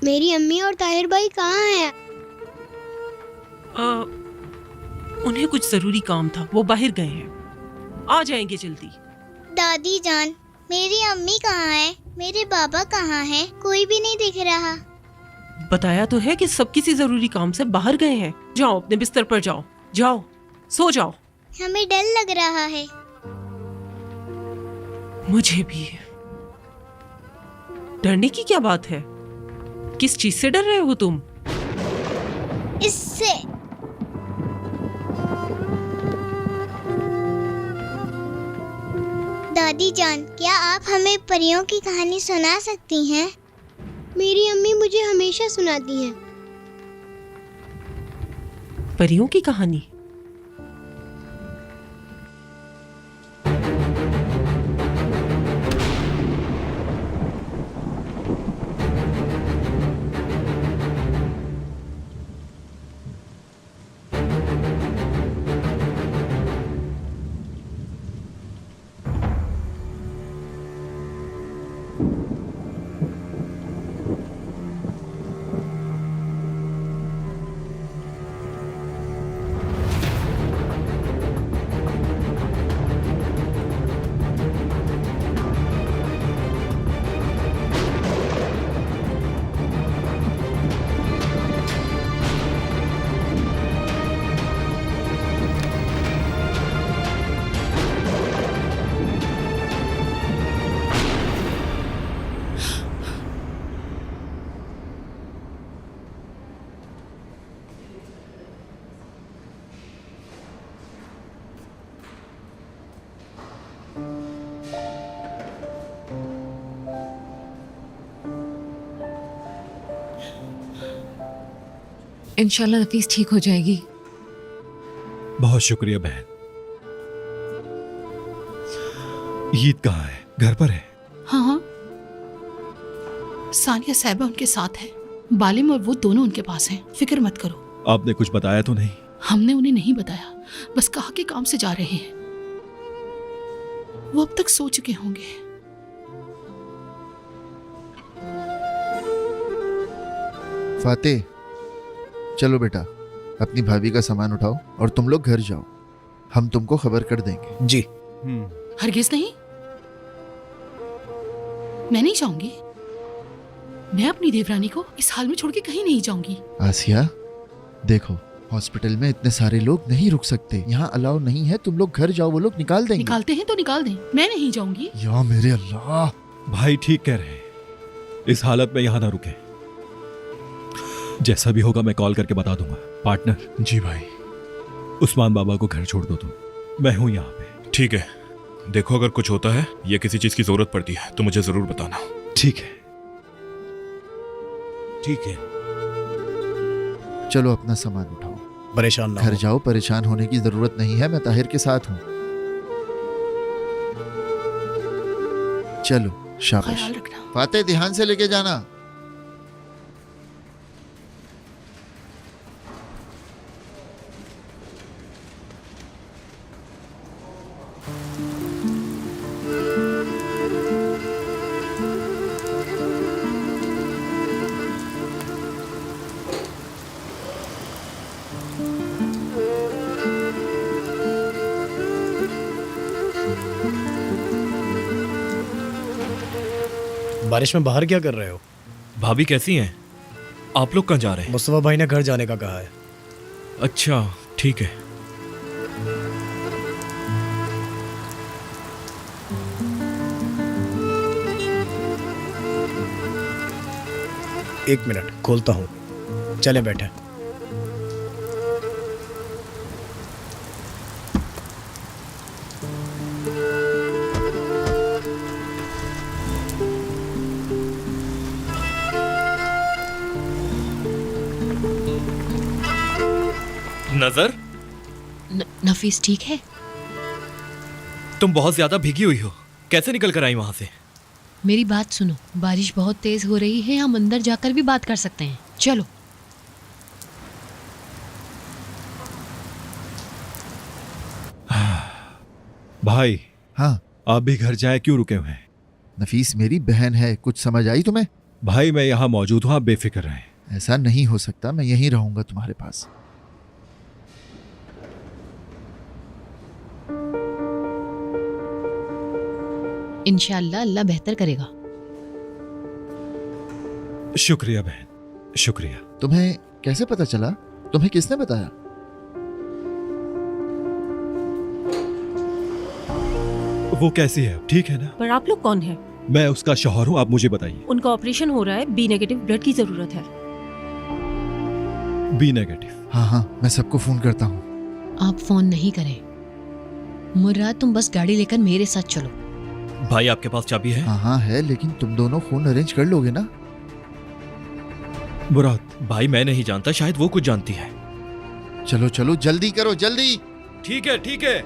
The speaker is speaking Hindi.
मेरी अम्मी और ताहिर भाई कहाँ हैं? उन्हें कुछ जरूरी काम था, वो बाहर गए हैं, आ जाएंगे जल्दी। दादी जान, मेरी अम्मी कहाँ है? मेरे बाबा कहाँ हैं? कोई भी नहीं दिख रहा। बताया तो है कि सब किसी जरूरी काम से बाहर गए हैं। जाओ अपने बिस्तर पर जाओ, जाओ सो जाओ। हमें डर लग रहा है। मुझे भी। डरने की क्या बात है? किस चीज से डर रहे हो तुम? इससे। दादी जान, क्या आप हमें परियों की कहानी सुना सकती हैं? मेरी अम्मी मुझे हमेशा सुनाती हैं। परियों की कहानी? इंशाल्लाह नफीस ठीक हो जाएगी। बहुत शुक्रिया बहन। ईद कहाँ है? घर पर है? हाँ हाँ, सानिया साहिबा उनके साथ है। बालिम और वो दोनों उनके पास हैं। फिक्र मत करो। आपने कुछ बताया तो नहीं? हमने उन्हें नहीं बताया, बस कहा कि काम से जा रहे हैं। वो अब तक सो चुके होंगे। फातेह, चलो बेटा, अपनी भाभी का सामान उठाओ और तुम लोग घर जाओ। हम तुमको खबर कर देंगे। जी। हरगिज नहीं, मैं नहीं जाऊंगी। मैं अपनी देवरानी को इस हाल में छोड़ के कहीं नहीं जाऊंगी। आसिया, देखो, हॉस्पिटल में इतने सारे लोग नहीं रुक सकते। यहाँ अलाउ नहीं है। तुम लोग घर जाओ, वो लोग निकाल देंगे। निकालते हैं तो निकाल दें, मैं नहीं जाऊंगी। या मेरे अल्लाह। भाई ठीक कह रहे हैं, इस हालत में यहाँ ना रुके। जैसा भी होगा मैं कॉल करके बता दूंगा। पार्टनर। जी भाई। उस्मान बाबा को घर छोड़ दो तुम, मैं हूं यहाँ पे। ठीक है, देखो अगर कुछ होता है या किसी चीज की जरूरत पड़ती है तो मुझे जरूर बताना। ठीक है। ठीक है, चलो अपना सामान उठाओ, परेशान ना घर हो। जाओ। परेशान होने की जरूरत नहीं है, मैं ताहिर के साथ हूँ। चलो, शाबाश। ख्याल रखना। फातेह, ध्यान से लेके जाना। बारिश में बाहर क्या कर रहे हो? भाभी कैसी हैं? आप लोग कहाँ जा रहे हैं? मुस्तफा भाई ने घर जाने का कहा है। अच्छा ठीक है। एक मिनट खोलता हूँ, चले बैठे। नजर, नफीस ठीक है? तुम बहुत ज्यादा भीगी हुई हो, कैसे निकल कर आई वहां से? मेरी बात सुनो, बारिश बहुत तेज हो रही है, हम अंदर जाकर भी बात कर सकते हैं। चलो। भाई, हाँ आप भी घर जाए, क्यों रुके हुए हैं? नफीस मेरी बहन है, कुछ समझ आई तुम्हें? भाई मैं यहाँ मौजूद हूँ, आप बेफिक्र रहें। ऐसा नहीं हो सकता, मैं यहीं रहूंगा तुम्हारे पास। इंशाअल्लाह अल्लाह बेहतर करेगा। शुक्रिया बहन, शुक्रिया। तुम्हें कैसे पता चला? तुम्हें किसने बताया? वो कैसी है, ठीक है ना? पर आप लोग कौन है? मैं उसका शौहर हूँ, आप मुझे बताइए। उनका ऑपरेशन हो रहा है, बी नेगेटिव ब्लड की जरूरत है। B negative? हाँ हाँ, मैं सबको फोन करता हूँ। आप फोन नहीं करें। मुर्रा, तुम बस गाड़ी लेकर मेरे साथ चलो। भाई आपके पास चाबी है? हाँ हाँ है, लेकिन तुम दोनों फोन अरेंज कर लोगे ना? मुराद, भाई मैं नहीं जानता, शायद वो कुछ जानती है। चलो चलो जल्दी करो, जल्दी। ठीक है ठीक है।